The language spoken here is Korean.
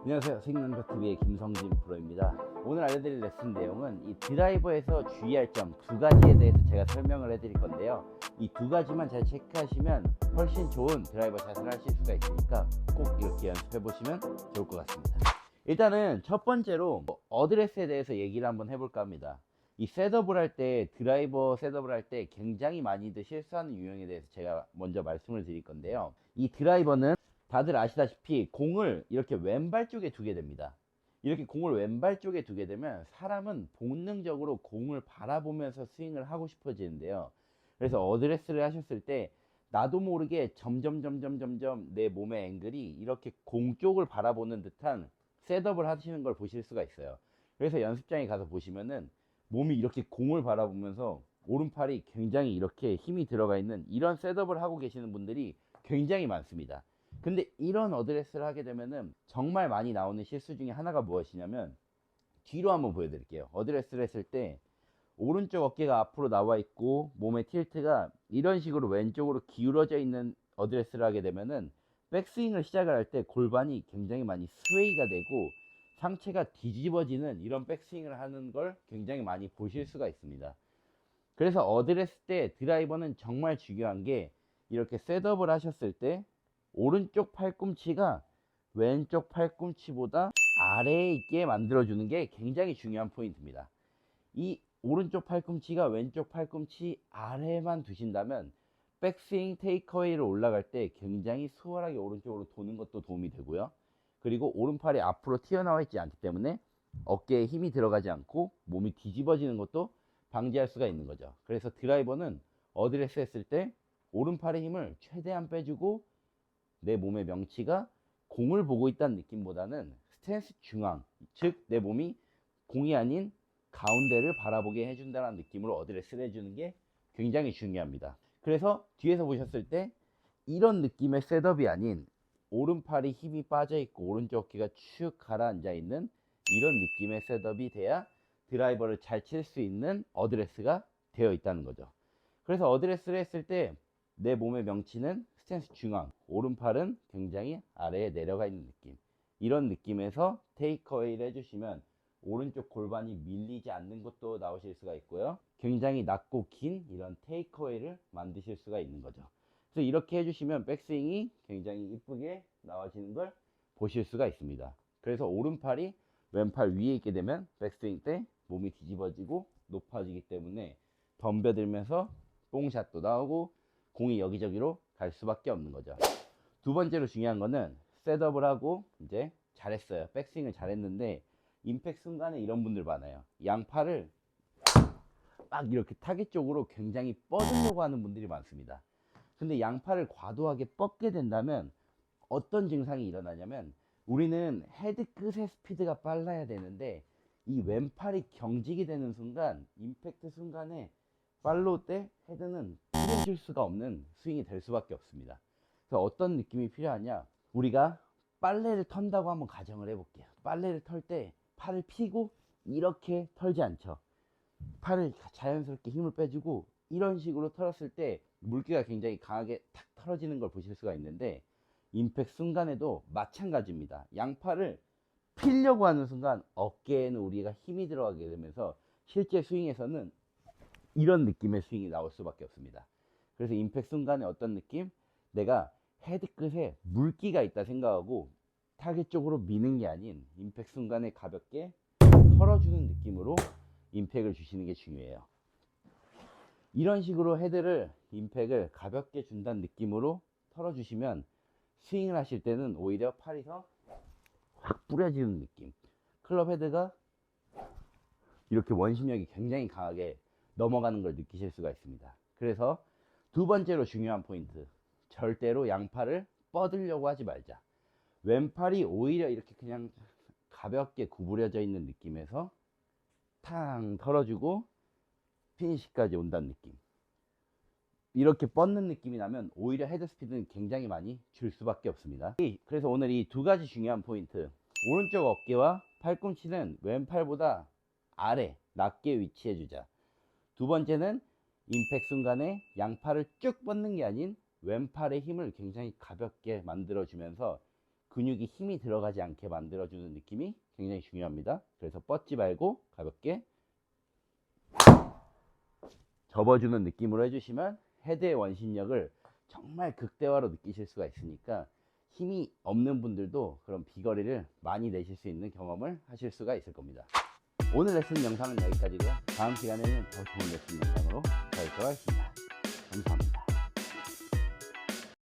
안녕하세요. 스윙남자TV의 김성진 프로입니다. 오늘 알려드릴 레슨 내용은 이 드라이버에서 주의할 점 두 가지에 대해서 제가 설명을 해드릴 건데요. 이 두 가지만 잘 체크하시면 훨씬 좋은 드라이버 샷을 하실 수가 있으니까 꼭 이렇게 연습해 보시면 좋을 것 같습니다. 일단은 첫 번째로 어드레스에 대해서 얘기를 한번 해볼까 합니다. 이 셋업을 할 때, 드라이버 셋업을 할 때 굉장히 많이들 실수하는 유형에 대해서 제가 먼저 말씀을 드릴 건데요. 이 드라이버는 다들 아시다시피 공을 이렇게 왼발 쪽에 두게 됩니다. 이렇게 공을 왼발 쪽에 두게 되면 사람은 본능적으로 공을 바라보면서 스윙을 하고 싶어지는데요. 그래서 어드레스를 하셨을 때 나도 모르게 점점 내 몸의 앵글이 이렇게 공 쪽을 바라보는 듯한 셋업을 하시는 걸 보실 수가 있어요. 그래서 연습장에 가서 보시면은 몸이 이렇게 공을 바라보면서 오른팔이 굉장히 이렇게 힘이 들어가 있는 이런 셋업을 하고 계시는 분들이 굉장히 많습니다. 근데 이런 어드레스를 하게 되면은 정말 많이 나오는 실수 중에 하나가 무엇이냐면, 뒤로 한번 보여드릴게요. 어드레스를 했을 때 오른쪽 어깨가 앞으로 나와 있고 몸의 틸트가 이런 식으로 왼쪽으로 기울어져 있는 어드레스를 하게 되면은 백스윙을 시작을 할 때 골반이 굉장히 많이 스웨이가 되고 상체가 뒤집어지는 이런 백스윙을 하는 걸 굉장히 많이 보실 수가 있습니다. 그래서 어드레스 때 드라이버는 정말 중요한 게, 이렇게 셋업을 하셨을 때 오른쪽 팔꿈치가 왼쪽 팔꿈치보다 아래에 있게 만들어주는 게 굉장히 중요한 포인트입니다. 이 오른쪽 팔꿈치가 왼쪽 팔꿈치 아래에만 두신다면 백스윙 테이크어웨이를 올라갈 때 굉장히 수월하게 오른쪽으로 도는 것도 도움이 되고요. 그리고 오른팔이 앞으로 튀어나와 있지 않기 때문에 어깨에 힘이 들어가지 않고 몸이 뒤집어지는 것도 방지할 수가 있는 거죠. 그래서 드라이버는 어드레스 했을 때 오른팔의 힘을 최대한 빼주고 내 몸의 명치가 공을 보고 있다는 느낌보다는 스탠스 중앙, 즉 내 몸이 공이 아닌 가운데를 바라보게 해준다는 느낌으로 어드레스를 해주는 게 굉장히 중요합니다. 그래서 뒤에서 보셨을 때 이런 느낌의 셋업이 아닌 오른팔이 힘이 빠져 있고 오른쪽 어깨가 축 가라앉아 있는 이런 느낌의 셋업이 돼야 드라이버를 잘 칠 수 있는 어드레스가 되어 있다는 거죠. 그래서 어드레스를 했을 때 내 몸의 명치는 스탠스 중앙, 오른팔은 굉장히 아래에 내려가 있는 느낌, 이런 느낌에서 테이크어웨이를 해주시면 오른쪽 골반이 밀리지 않는 것도 나오실 수가 있고요. 굉장히 낮고 긴 이런 테이크어웨이를 만드실 수가 있는 거죠. 그래서 이렇게 해주시면 백스윙이 굉장히 이쁘게 나와지는 걸 보실 수가 있습니다. 그래서 오른팔이 왼팔 위에 있게 되면 백스윙 때 몸이 뒤집어지고 높아지기 때문에 덤벼들면서 뽕샷도 나오고 공이 여기저기로 갈 수밖에 없는 거죠. 두 번째로 중요한 거는 셋업을 하고 이제 잘했어요. 백스윙을 잘했는데 임팩트 순간에 이런 분들 많아요. 양팔을 막 이렇게 타겟 쪽으로 굉장히 뻗으려고 하는 분들이 많습니다. 근데 양팔을 과도하게 뻗게 된다면 어떤 증상이 일어나냐면, 우리는 헤드 끝의 스피드가 빨라야 되는데 이 왼팔이 경직이 되는 순간, 임팩트 순간에 팔로우 때 헤드는 풀어줄 수가 없는 스윙이 될 수밖에 없습니다. 그래서 어떤 느낌이 필요하냐, 우리가 빨래를 턴다고 한번 가정을 해볼게요. 빨래를 털 때 팔을 펴고 이렇게 털지 않죠. 팔을 자연스럽게 힘을 빼주고 이런 식으로 털었을 때 물기가 굉장히 강하게 탁 털어지는 걸 보실 수가 있는데, 임팩트 순간에도 마찬가지입니다. 양팔을 피려고 하는 순간 어깨에는 우리가 힘이 들어가게 되면서 실제 스윙에서는 이런 느낌의 스윙이 나올 수밖에 없습니다. 그래서 임팩트 순간에 어떤 느낌? 내가 헤드 끝에 물기가 있다 생각하고 타겟 쪽으로 미는 게 아닌 임팩트 순간에 가볍게 털어주는 느낌으로 임팩을 주시는 게 중요해요. 이런 식으로 헤드를, 임팩을 가볍게 준다는 느낌으로 털어주시면 스윙을 하실 때는 오히려 팔이 더 확 뿌려지는 느낌, 클럽 헤드가 이렇게 원심력이 굉장히 강하게 넘어가는 걸 느끼실 수가 있습니다. 그래서 두 번째로 중요한 포인트, 절대로 양팔을 뻗으려고 하지 말자. 왼팔이 오히려 이렇게 그냥 가볍게 구부려져 있는 느낌에서 탕 털어주고 피니시까지 온다는 느낌, 이렇게 뻗는 느낌이 나면 오히려 헤드 스피드는 굉장히 많이 줄 수밖에 없습니다. 그래서 오늘 이 두 가지 중요한 포인트, 오른쪽 어깨와 팔꿈치는 왼팔보다 아래 낮게 위치해 주자. 두 번째는 임팩트 순간에 양팔을 쭉 뻗는 게 아닌 왼팔의 힘을 굉장히 가볍게 만들어 주면서 근육이 힘이 들어가지 않게 만들어주는 느낌이 굉장히 중요합니다. 그래서 뻗지 말고 가볍게 접어주는 느낌으로 해주시면 헤드의 원심력을 정말 극대화로 느끼실 수가 있으니까 힘이 없는 분들도 그런 비거리를 많이 내실 수 있는 경험을 하실 수가 있을 겁니다. 오늘 레슨 영상은 여기까지고요. 다음 시간에는 더 좋은 레슨 영상으로 찾아뵙도록 하겠습니다. 감사합니다.